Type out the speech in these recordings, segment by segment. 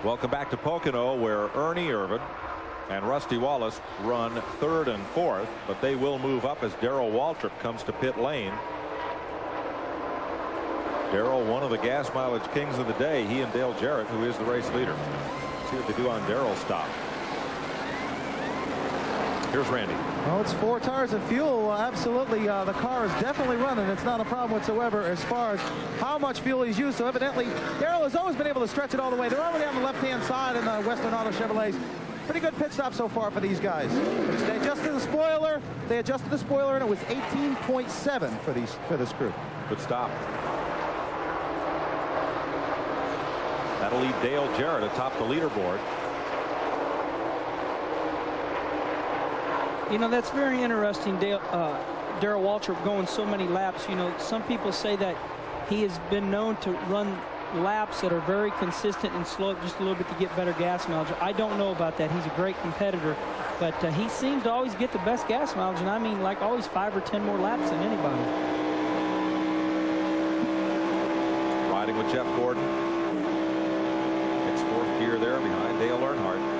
Welcome back to Pocono, where Ernie Irvan and Rusty Wallace run 3rd and 4th, but they will move up as Darrell Waltrip comes to pit lane. Darrell, one of the gas mileage kings of the day, he and Dale Jarrett, who is the race leader. Let's see what they do on Darrell's stop. Here's Randy. Oh, it's 4 tires of fuel. Absolutely. The car is definitely running. It's not a problem whatsoever as far as how much fuel he's used. So evidently, Darrell has always been able to stretch it all the way. They're already on the left-hand side in the Western Auto Chevrolets. Pretty good pit stop so far for these guys. They adjusted the spoiler. And it was 18.7 for this crew. Good stop. That'll leave Dale Jarrett atop the leaderboard. You know, that's very interesting. Darrell Waltrip going so many laps. You know, some people say that he has been known to run laps that are very consistent and slow just a little bit to get better gas mileage. I don't know about that. He's a great competitor, but he seems to always get the best gas mileage, and I mean like always 5 or 10 more laps than anybody. Riding with Jeff Gordon. It's 4th gear there behind Dale Earnhardt.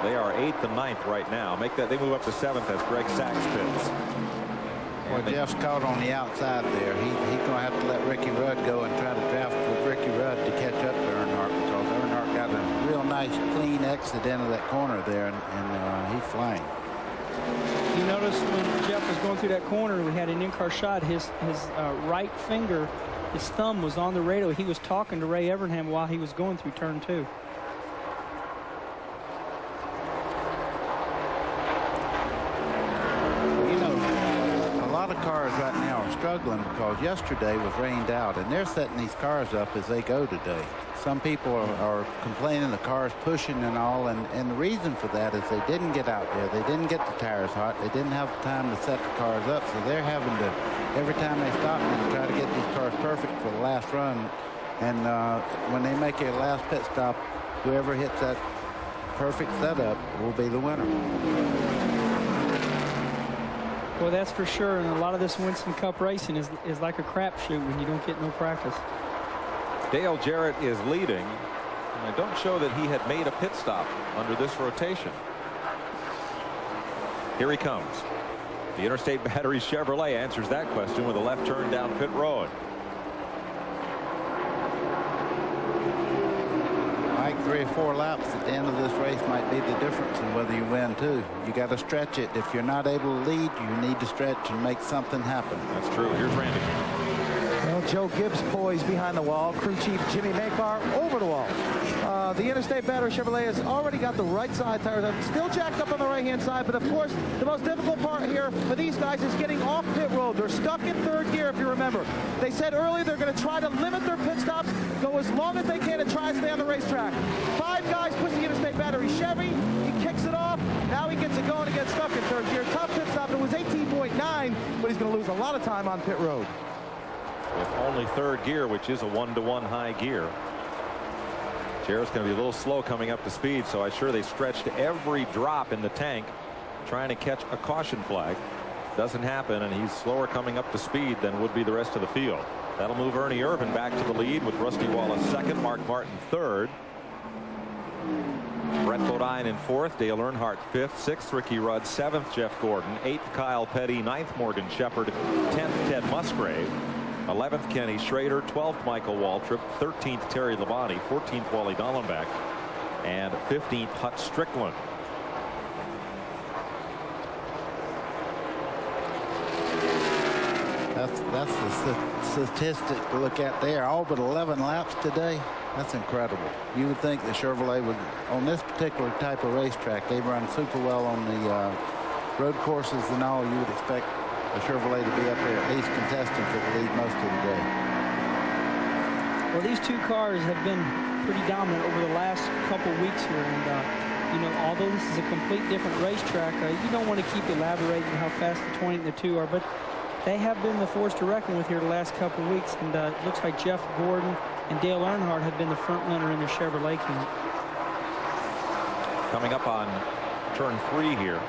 They are 8th and 9th right now. They move up to 7th as Greg Sachs pits. Well, Jeff's caught on the outside there. He's going to have to let Ricky Rudd go and try to draft with Ricky Rudd to catch up to Earnhardt, because Earnhardt got a real nice clean exit into that corner there, and he's flying. You notice when Jeff was going through that corner, we had an in-car shot. His right finger, his thumb was on the radio. He was talking to Ray Evernham while he was going through turn 2. Cars right now are struggling because yesterday was rained out, and they're setting these cars up as they go today. Some people are complaining the car's pushing and all, and the reason for that is they didn't get out there. They didn't get the tires hot. They didn't have time to set the cars up, so they're having to, every time they stop, and try to get these cars perfect for the last run. And when they make a last pit stop, whoever hits that perfect setup will be the winner. Well, that's for sure, and a lot of this Winston Cup racing is like a crapshoot when you don't get no practice. Dale Jarrett is leading, and I don't show that he had made a pit stop under this rotation. Here he comes. The Interstate Batteries Chevrolet answers that question with a left turn down pit road. Like 3 or 4 laps at the end of this race might be the difference in whether you win too. You got to stretch it. If you're not able to lead, you need to stretch and make something happen. That's true. Here's Randy. Well, Joe Gibbs poised behind the wall. Crew chief Jimmy Makar over the wall. The Interstate Battery Chevrolet has already got the right side tires up, still jacked up on the right-hand side, but of course the most difficult part here for these guys is getting off pit road. They're stuck in 3rd gear, if you remember. They said earlier they're going to try to limit their pit stops, go as long as they can, and try and stay on the racetrack. 5 guys push the Interstate Battery Chevy. He kicks it off. Now he gets it going and gets stuck in 3rd gear. Tough pit stop. It was 18.9, but he's going to lose a lot of time on pit road. With only 3rd gear, which is a 1-to-1 high gear. Jarrett's going to be a little slow coming up to speed, so I'm sure they stretched every drop in the tank trying to catch a caution flag. Doesn't happen, and he's slower coming up to speed than would be the rest of the field. That'll move Ernie Irvan back to the lead with Rusty Wallace 2nd, Mark Martin 3rd. Brett Bodine in 4th, Dale Earnhardt 5th, 6th Ricky Rudd, 7th Jeff Gordon, 8th Kyle Petty, 9th Morgan Shepherd, 10th Ted Musgrave, 11th Kenny Schrader, 12th Michael Waltrip, 13th Terry Labonte, 14th Wally Dallenbach, and 15th Hut Strickland. That's the statistic to look at there. All but 11 laps today. That's incredible. You would think the Chevrolet would, on this particular type of racetrack, they run super well on the road courses and all. You would expect the Chevrolet to be up there at least contesting for the lead most of the day. Well, these 2 cars have been pretty dominant over the last couple weeks here, and you know, although this is a complete different racetrack, you don't want to keep elaborating how fast the 20 and the 2 are, but they have been the force to reckon with here the last couple of weeks, and it looks like Jeff Gordon and Dale Earnhardt have been the front runner in the Chevrolet camp. Coming up on turn 3 here.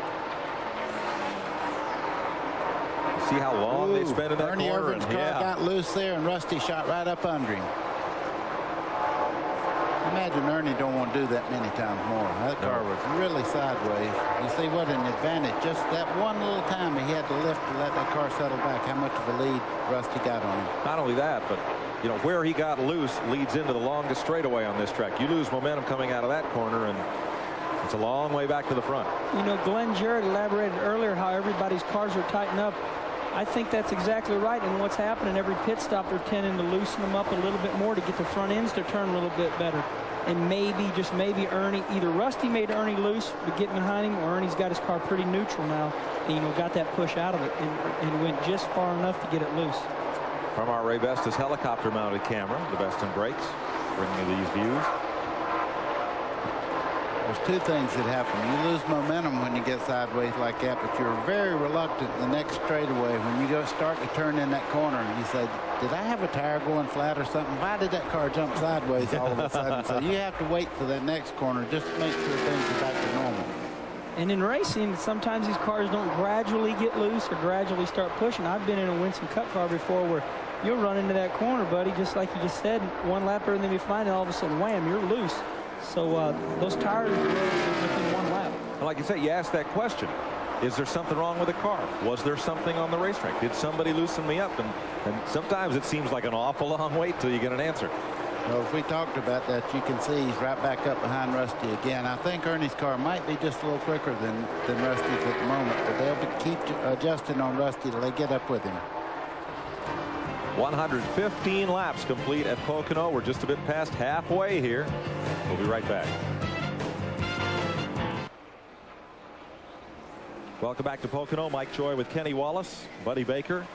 See how long they spent in that Ernie corner. Irvan's car got loose there, and Rusty shot right up under him. imagine Ernie don't want to do that many times more. That car was really sideways. You see what an advantage. Just that one little time he had to lift to let that car settle back. How much of a lead Rusty got on him. Not only that, but you know, where he got loose leads into the longest straightaway on this track. You lose momentum coming out of that corner, and it's a long way back to the front. You know, Glenn Jarrett elaborated earlier how everybody's cars are tightened up. I think that's exactly right. And what's happening, every pit stop, they're tending to loosen them up a little bit more to get the front ends to turn a little bit better. And maybe, just maybe, Ernie, either Rusty made Ernie loose but getting behind him, or Ernie's got his car pretty neutral now and, you know, got that push out of it and went just far enough to get it loose. From our Ray Bestis helicopter-mounted camera, the Beston Brakes, bringing you these views. There's two things that happen. You lose momentum when you get sideways like that, but you're very reluctant the next straightaway. When you go start to turn in that corner, you say, did I have a tire going flat or something? Why did that car jump sideways all of a sudden? So you have to wait for that next corner just to make sure things are back to normal. And in racing, sometimes these cars don't gradually get loose or gradually start pushing. I've been in a Winston Cup car before where you'll run into that corner, buddy, just like you just said, one lap and then you find it, all of a sudden, wham, you're loose. So those tires are within one lap. And like you said, you asked that question. Is there something wrong with the car? Was there something on the racetrack? Did somebody loosen me up? And sometimes it seems like an awful long wait till you get an answer. Well, if we talked about that, you can see he's right back up behind Rusty again. I think Ernie's car might be just a little quicker than Rusty's at the moment, but they'll keep adjusting on Rusty till they get up with him. 115 laps complete at Pocono. We're just a bit past halfway here. We'll be right back. Welcome back to Pocono. Mike Joy with Kenny Wallace, Buddy Baker,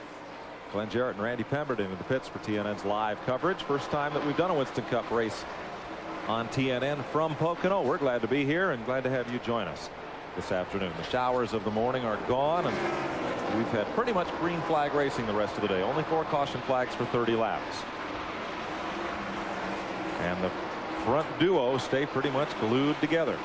Glenn Jarrett, and Randy Pemberton in the pits for TNN's live coverage. First time that we've done a Winston Cup race on TNN from Pocono. We're glad to be here and glad to have you join us this afternoon. The showers of the morning are gone, and we've had pretty much green flag racing the rest of the day. Only 4 caution flags for 30 laps. And the front duo stay pretty much glued together.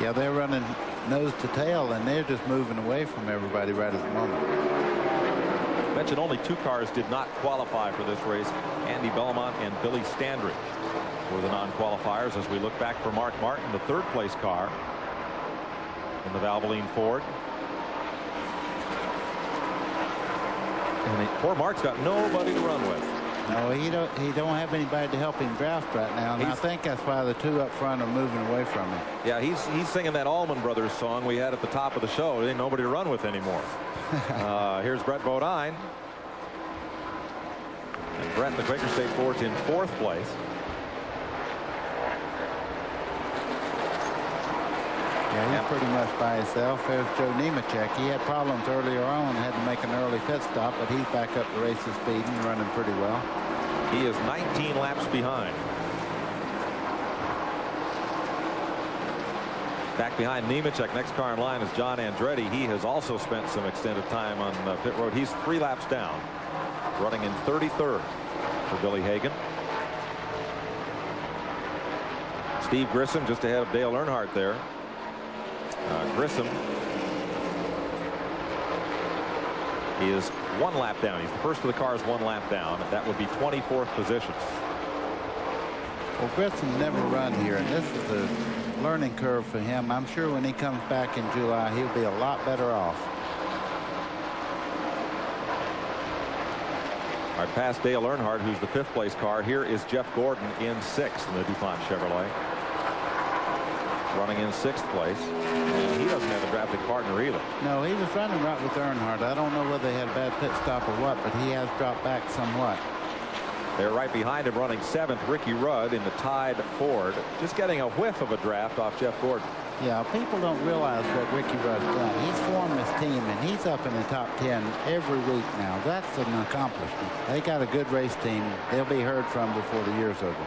Yeah, they're running nose to tail, and they're just moving away from everybody right at the moment. I mentioned only 2 cars did not qualify for this race. Andy Belmont and Billy Standridge were the non-qualifiers as we look back for Mark Martin, the 3rd place car in the Valvoline Ford. And poor Mark's got nobody to run with. No, he don't have anybody to help him draft right now, and I think that's why the 2 up front are moving away from him. Yeah, he's singing that Allman Brothers song we had at the top of the show. There ain't nobody to run with anymore. Here's Brett Bodine. And Brett, the Quaker State Ford's in 4th place. Yeah, he's pretty much by himself. There's Joe Nemechek. He had problems earlier on, had to make an early pit stop, but he's back up to racing speed and running pretty well. He is 19 laps behind. Back behind Nemechek, next car in line is John Andretti. He has also spent some extended time on pit road. He's 3 laps down, running in 33rd for Billy Hagan. Steve Grissom just ahead of Dale Earnhardt there. Grissom is 1 lap down. He's the first of the cars 1 lap down. That would be 24th position. Well, Grissom's never run here, and this is a learning curve for him. I'm sure when he comes back in July, he'll be a lot better off. All right, past Dale Earnhardt, who's the 5th place car. Here is Jeff Gordon in 6th in the DuPont Chevrolet. Running in 6th place. And he doesn't have a drafted partner either. No, he was running right with Earnhardt. I don't know whether they had a bad pit stop or what, but he has dropped back somewhat. They're right behind him, running 7th, Ricky Rudd in the tied Ford. Just getting a whiff of a draft off Jeff Gordon. Yeah, people don't realize what Ricky Rudd's done. He's formed this team, and he's up in the top 10 every week now. That's an accomplishment. They got a good race team. They'll be heard from before the year's over.